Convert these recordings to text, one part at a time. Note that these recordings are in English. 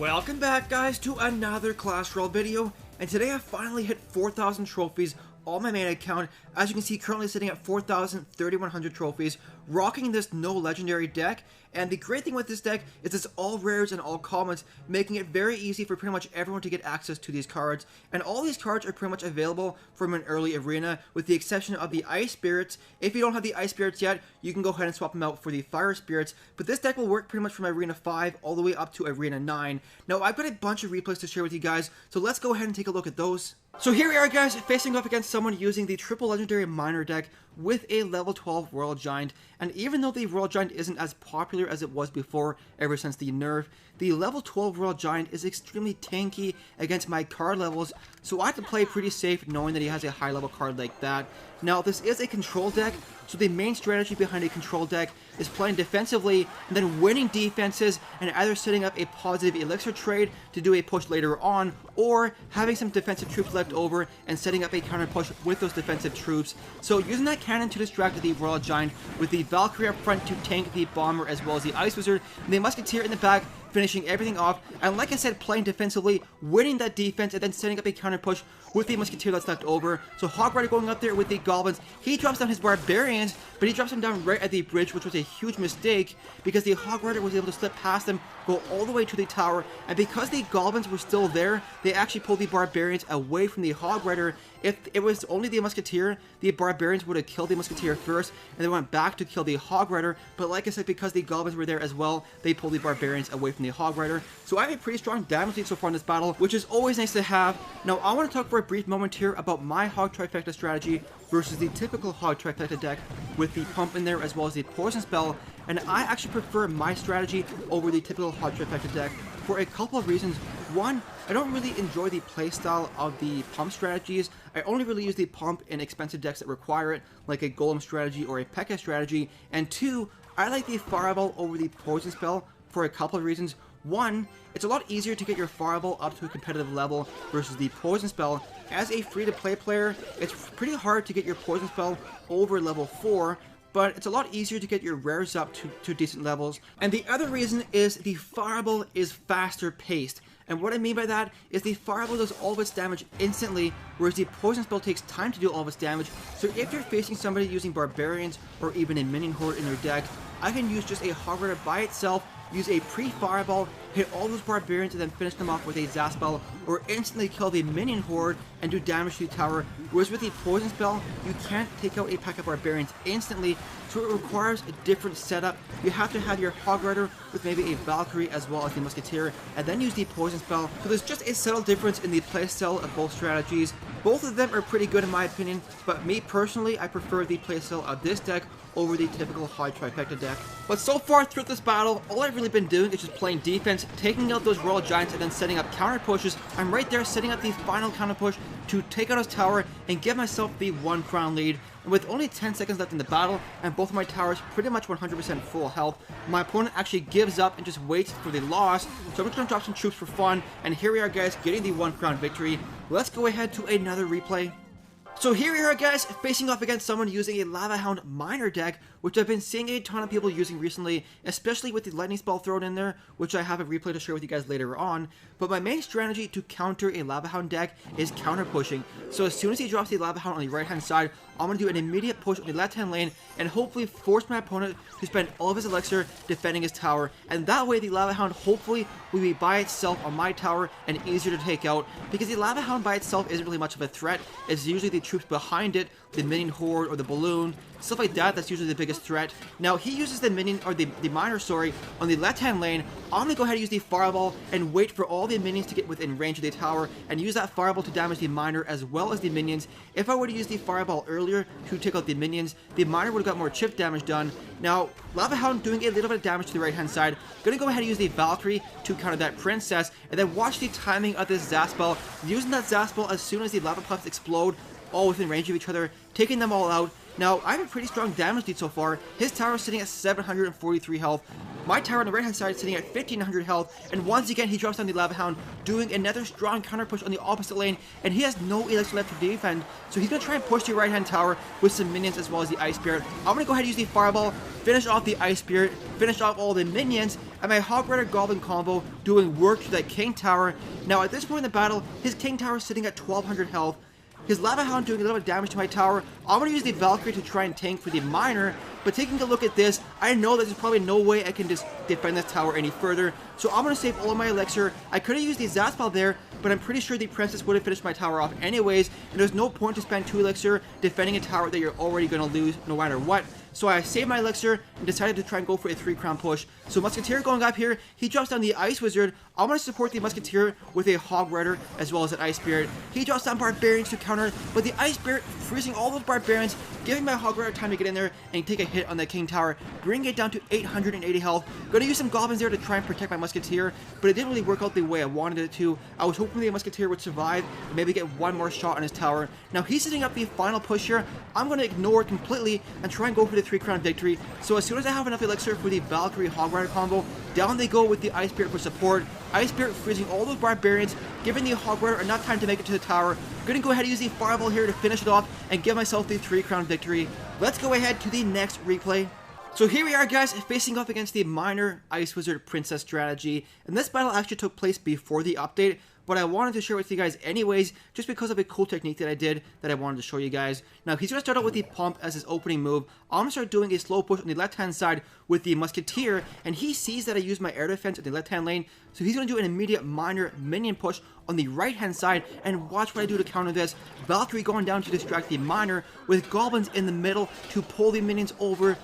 Welcome back, guys, to another Clash Royale video, and today I finally hit 4,000 trophies on my main account. As you can see, currently sitting at 4,100 trophies, rocking this no legendary deck. And the great thing with this deck is it's all rares and all commons, making it very easy for pretty much everyone to get access to these cards. And all these cards are pretty much available from an early arena, with the exception of the Ice Spirits. If you don't have the Ice Spirits yet, you can go ahead and swap them out for the Fire Spirits. But this deck will work pretty much from Arena 5 all the way up to Arena 9. Now, I've got a bunch of replays to share with you guys, so let's go ahead and take a look at those. So here we are, guys, facing off against someone using the triple legendary miner deck with a level 12 Royal Giant. And even though the Royal Giant isn't as popular as it was before, ever since the nerf, the level 12 Royal Giant is extremely tanky against my card levels, so I have to play pretty safe knowing that he has a high level card like that. Now, this is a control deck, so the main strategy behind a control deck is playing defensively and then winning defenses and either setting up a positive elixir trade to do a push later on, or having some defensive troops left over and setting up a counter push with those defensive troops. So using that cannon to distract the Royal Giant, with the Valkyrie up front to tank the Bomber as well as the Ice Wizard, and the Musketeer in the back finishing everything off, and like I said, playing defensively, winning that defense, and then setting up a counter push with the Musketeer that's left over. So Hog Rider going up there with the Goblins, he drops down his Barbarians, but he drops them down right at the bridge, which was a huge mistake, because the Hog Rider was able to slip past them, go all the way to the tower, and because the Goblins were still there, they actually pulled the Barbarians away from the Hog Rider. If it was only the Musketeer, the Barbarians would have killed the Musketeer first, and they went back to kill the Hog Rider, but like I said, because the Goblins were there as well, they pulled the Barbarians away from the Hog Rider. So I have a pretty strong damage lead so far in this battle, which is always nice to have. Now, I want to talk for a brief moment here about my Hog Trifecta strategy versus the typical Hog Trifecta deck with the Pump in there as well as the Poison Spell, and I actually prefer my strategy over the typical Hog Trifecta deck for a couple of reasons. One, I don't really enjoy the playstyle of the Pump strategies. I only really use the Pump in expensive decks that require it, like a Golem strategy or a P.E.K.K.A strategy. And two, I like the Fireball over the Poison Spell for a couple of reasons. One, it's a lot easier to get your Fireball up to a competitive level versus the Poison Spell. As a free-to-play player, it's pretty hard to get your Poison Spell over level 4, but it's a lot easier to get your rares up to decent levels. And the other reason is the Fireball is faster paced. And what I mean by that is the Fireball does all of its damage instantly, whereas the Poison Spell takes time to do all of its damage. So if you're facing somebody using Barbarians or even a Minion Horde in their deck, I can use just a Hog Rider by itself, use a pre-Fireball, hit all those Barbarians, and then finish them off with a Zap Spell, or instantly kill the Minion Horde and do damage to the tower. Whereas with the Poison Spell, you can't take out a pack of Barbarians instantly, so it requires a different setup. You have to have your Hog Rider with maybe a Valkyrie as well as the Musketeer, and then use the Poison Spell. So there's just a subtle difference in the playstyle of both strategies. Both of them are pretty good in my opinion, but me personally, I prefer the playstyle of this deck over the typical Hog Trifecta deck. But so far throughout this battle, all I've really been doing is just playing defense, taking out those Royal Giants, and then setting up counter pushes. I'm right there setting up the final counter push to take out his tower and give myself the 1 crown lead. And with only 10 seconds left in the battle, and both of my towers pretty much 100% full health, my opponent actually gives up and just waits for the loss. So I'm just going to drop some troops for fun, and here we are, guys, getting the 1 crown victory. Let's go ahead to another replay. So here we are, guys, facing off against someone using a Lava Hound miner deck, which I've been seeing a ton of people using recently, especially with the Lightning Spell thrown in there, which I have a replay to share with you guys later on. But my main strategy to counter a Lava Hound deck is counter pushing. So as soon as he drops the Lava Hound on the right hand side, I'm going to do an immediate push on the left hand lane and hopefully force my opponent to spend all of his elixir defending his tower. And that way the Lava Hound hopefully will be by itself on my tower and easier to take out, because the Lava Hound by itself isn't really much of a threat. It's usually the troops behind it, the Minion Horde or the Balloon, stuff like that, that's usually the biggest threat. Now he uses the Minion, or the Miner, sorry, on the left hand lane. I'm going to go ahead and use the Fireball and wait for all the Minions to get within range of the tower and use that Fireball to damage the Miner as well as the Minions. If I were to use the Fireball earlier to take out the Minions, the Miner would have got more chip damage done. Now, Lava Hound doing a little bit of damage to the right hand side. Gonna go ahead and use the Valkyrie to counter that Princess, and then watch the timing of this Zap Spell, using that Zap Spell as soon as the Lava Puffs explode, all within range of each other, taking them all out. Now, I have a pretty strong damage lead so far. His tower is sitting at 743 health. My tower on the right hand side is sitting at 1500 health, and once again he drops down the Lava Hound, doing another strong counter push on the opposite lane, and he has no elixir left to defend, so he's going to try and push the right hand tower with some minions as well as the Ice Spirit. I'm going to go ahead and use the Fireball, finish off the Ice Spirit, finish off all the minions, and my Hog Rider Goblin combo doing work to that King Tower. Now at this point in the battle, his King Tower is sitting at 1200 health. His Lava Hound doing a little bit of damage to my tower. I'm going to use the Valkyrie to try and tank for the Miner, but taking a look at this, I know that there's probably no way I can just defend this tower any further, so I'm going to save all of my elixir. I could have used the Zazpal there, but I'm pretty sure the Princess would have finished my tower off anyways, and there's no point to spend 2 elixir defending a tower that you're already going to lose no matter what. So I saved my elixir and decided to try and go for a 3-crown push. So Musketeer going up here, he drops down the Ice Wizard. I'm going to support the Musketeer with a Hog Rider as well as an Ice Spirit. He drops down Barbarians to counter, but the Ice Spirit freezing all those Barbarians, giving my Hog Rider time to get in there and take a hit on the King Tower, bringing it down to 880 health. Going to use some Goblins there to try and protect my Musketeer, but it didn't really work out the way I wanted it to. I was hoping the Musketeer would survive and maybe get one more shot on his tower. Now he's setting up the final push here. I'm going to ignore it completely and try and go for the 3-crown victory. So as soon as I have enough elixir for the Valkyrie Hog Rider combo, down they go with the Ice Spirit for support. Ice Spirit freezing all those Barbarians, giving the Hog Rider enough time to make it to the tower. Gonna go ahead and use the Fireball here to finish it off and give myself the 3-crown victory. Let's go ahead to the next replay. So here we are, guys, facing off against the Miner Ice Wizard Princess strategy, and this battle actually took place before the update, but I wanted to share with you guys anyways, just because of a cool technique that I did that I wanted to show you guys. Now, he's going to start out with the Pump as his opening move. I'm going to start doing a slow push on the left-hand side with the Musketeer, and he sees that I use my air defense in the left-hand lane, so he's going to do an immediate Miner minion push on the right-hand side, and watch what I do to counter this. Valkyrie going down to distract the Miner, with Goblins in the middle to pull the minions over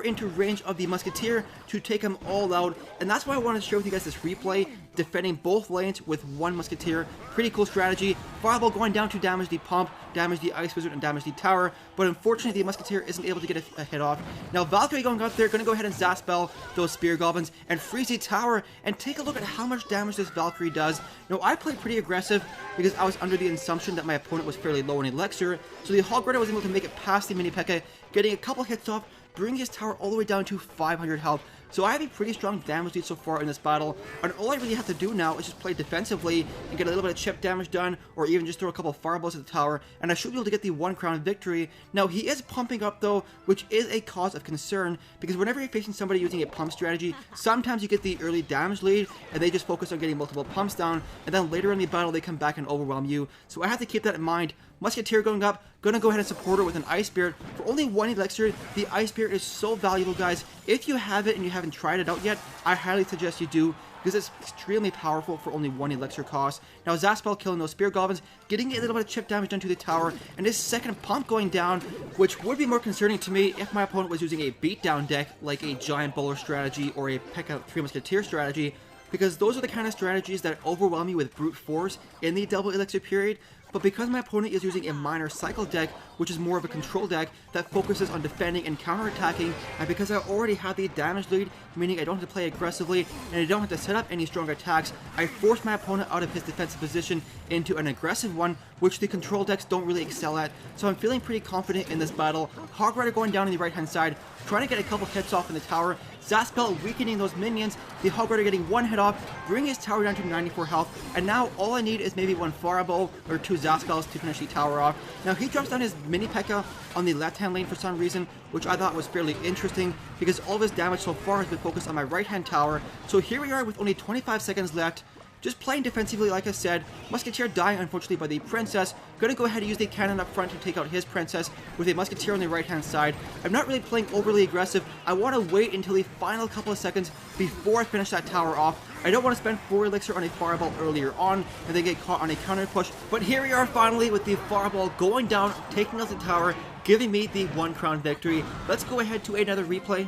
into range of the Musketeer to take him all out, and that's why I wanted to share with you guys this replay, defending both lanes with one Musketeer. Pretty cool strategy. Fireball going down to damage the Pump, damage the Ice Wizard, and damage the tower, but unfortunately the Musketeer isn't able to get a hit off. Now Valkyrie going up there, going to go ahead and Zazpal those Spear Goblins and freeze the tower, and take a look at how much damage this Valkyrie does. Now I played pretty aggressive because I was under the assumption that my opponent was fairly low in elixir, so the Hog Rider was able to make it past the Mini P.E.K.K.A, getting a couple hits off, bringing his tower all the way down to 500 health. So I have a pretty strong damage lead so far in this battle, and all I really have to do now is just play defensively and get a little bit of chip damage done, or even just throw a couple fireballs at the tower, and I should be able to get the 1-crown victory. Now he is pumping up though, which is a cause of concern, because whenever you're facing somebody using a pump strategy, sometimes you get the early damage lead, and they just focus on getting multiple pumps down, and then later in the battle they come back and overwhelm you. So I have to keep that in mind. Musketeer going up, gonna go ahead and support her with an Ice Spirit. For only 1 elixir, the Ice Spirit is so valuable, guys. If you have it and you haven't tried it out yet, I highly suggest you do, because it's extremely powerful for only 1 elixir cost. Now Zazpal killing those Spear Goblins, getting a little bit of chip damage done to the tower, and his second Pump going down, which would be more concerning to me if my opponent was using a beatdown deck, like a Giant Bowler strategy or a P.E.K.K.A 3 Musketeer strategy, because those are the kind of strategies that overwhelm you with brute force in the double elixir period. But because my opponent is using a Miner cycle deck, which is more of a control deck that focuses on defending and counterattacking, and because I already have the damage lead, meaning I don't have to play aggressively and I don't have to set up any strong attacks, I force my opponent out of his defensive position into an aggressive one, which the control decks don't really excel at. So I'm feeling pretty confident in this battle. Hog Rider going down on the right hand side, trying to get a couple hits off in the tower. Zazpal weakening those minions, the Hog Rider getting 1 hit off, bringing his tower down to 94 health, and now all I need is maybe 1 Fireball or 2 Zazpals to finish the tower off. Now he drops down his Mini P.E.K.K.A on the left hand lane for some reason, which I thought was fairly interesting, because all of his damage so far has been focused on my right hand tower. So here we are with only 25 seconds left, just playing defensively like I said. Musketeer dying unfortunately by the Princess. Gonna go ahead and use the cannon up front to take out his Princess with a Musketeer on the right hand side. I'm not really playing overly aggressive. I want to wait until the final couple of seconds before I finish that tower off. I don't want to spend 4 elixir on a Fireball earlier on and then get caught on a counter push. But here we are finally with the Fireball going down, taking out the tower, giving me the 1-crown victory. Let's go ahead to another replay.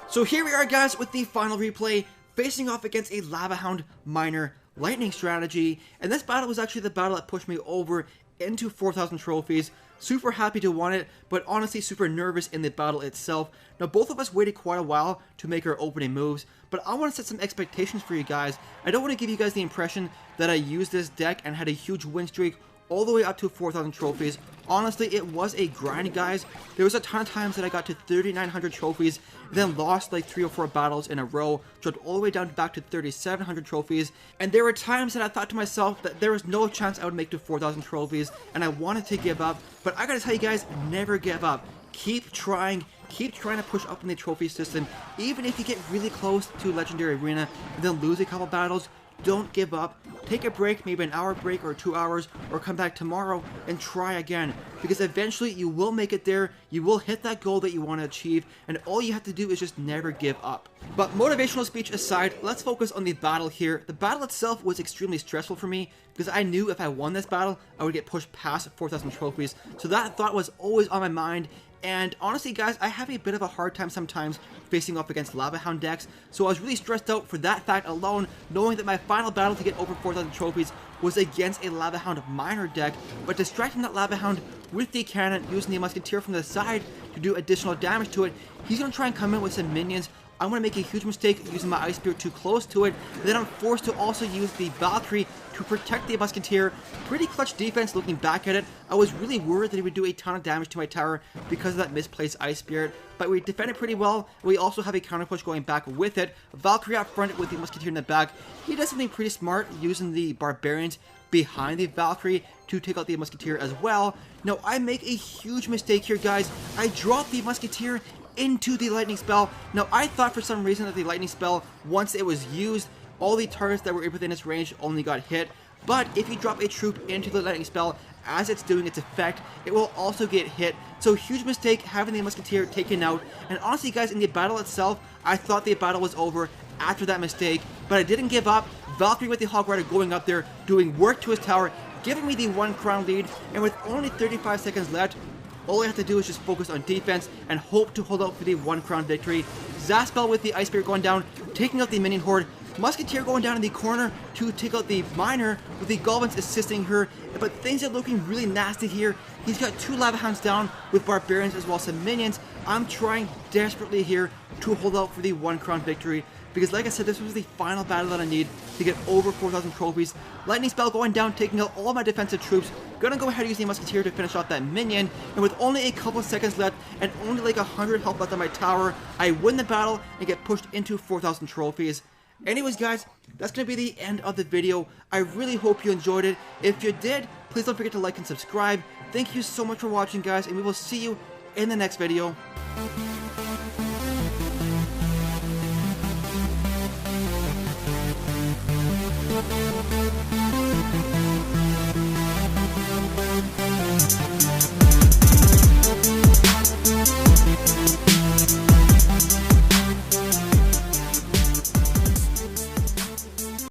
So here we are, guys, with the final replay, facing off against a Lava Hound Miner Lightning strategy, and this battle was actually the battle that pushed me over into 4,000 trophies. Super happy to win it, but honestly super nervous in the battle itself. Now both of us waited quite a while to make our opening moves, but I want to set some expectations for you guys. I don't want to give you guys the impression that I used this deck and had a huge win streak all the way up to 4,000 trophies. Honestly, it was a grind, guys. There was a ton of times that I got to 3,900 trophies, then lost like 3 or 4 battles in a row, dropped all the way down back to 3,700 trophies, and there were times that I thought to myself that there was no chance I would make to 4,000 trophies, and I wanted to give up, but I gotta tell you guys, never give up. Keep trying to push up in the trophy system, even if you get really close to Legendary Arena and then lose a couple battles. Don't give up. Take a break, maybe an hour break or 2 hours, or come back tomorrow and try again. Because eventually you will make it there, you will hit that goal that you want to achieve, and all you have to do is just never give up. But motivational speech aside, let's focus on the battle here. The battle itself was extremely stressful for me, because I knew if I won this battle, I would get pushed past 4,000 trophies. So that thought was always on my mind. And honestly, guys, I have a bit of a hard time sometimes facing off against Lava Hound decks, so I was really stressed out for that fact alone, knowing that my final battle to get over 4,000 trophies was against a Lava Hound miner deck, but distracting that Lava Hound with the cannon, using the Musketeer from the side to do additional damage to it, he's going to try and come in with some minions. I'm going to make a huge mistake using my Ice Spirit too close to it, and then I'm forced to also use the Valkyrie to protect the Musketeer. Pretty clutch defense looking back at it. I was really worried that he would do a ton of damage to my tower because of that misplaced Ice Spirit, but we defended pretty well. We also have a counter push going back with it. Valkyrie up front with the Musketeer in the back. He does something pretty smart using the Barbarians behind the Valkyrie to take out the Musketeer as well. Now, I make a huge mistake here, guys. I drop the Musketeer into the lightning spell. Now, I thought for some reason that the lightning spell, once it was used, all the targets that were within its range only got hit. But if you drop a troop into the lightning spell as it's doing its effect, it will also get hit. So huge mistake having the Musketeer taken out. And honestly, guys, in the battle itself, I thought the battle was over after that mistake, but I didn't give up. Valkyrie with the Hog Rider going up there, doing work to his tower, giving me the 1 crown lead, and with only 35 seconds left, all I have to do is just focus on defense and hope to hold out for the 1 crown victory. Zastspell with the Ice Spirit going down, taking out the minion horde. Musketeer going down in the corner to take out the miner with the Goblins assisting her. But things are looking really nasty here. He's got 2 Lava Hounds down with Barbarians as well as some minions. I'm trying desperately here to hold out for the 1 crown victory, because like I said, this was the final battle that I need to get over 4,000 trophies. Lightning Spell going down, taking out all my defensive troops. Gonna go ahead and use the Musketeer to finish off that minion, and with only a couple seconds left and only like 100 health left on my tower, I win the battle and get pushed into 4,000 trophies. Anyways, guys, that's going to be the end of the video. I really hope you enjoyed it. If you did, please don't forget to like and subscribe. Thank you so much for watching, guys, and we will see you in the next video.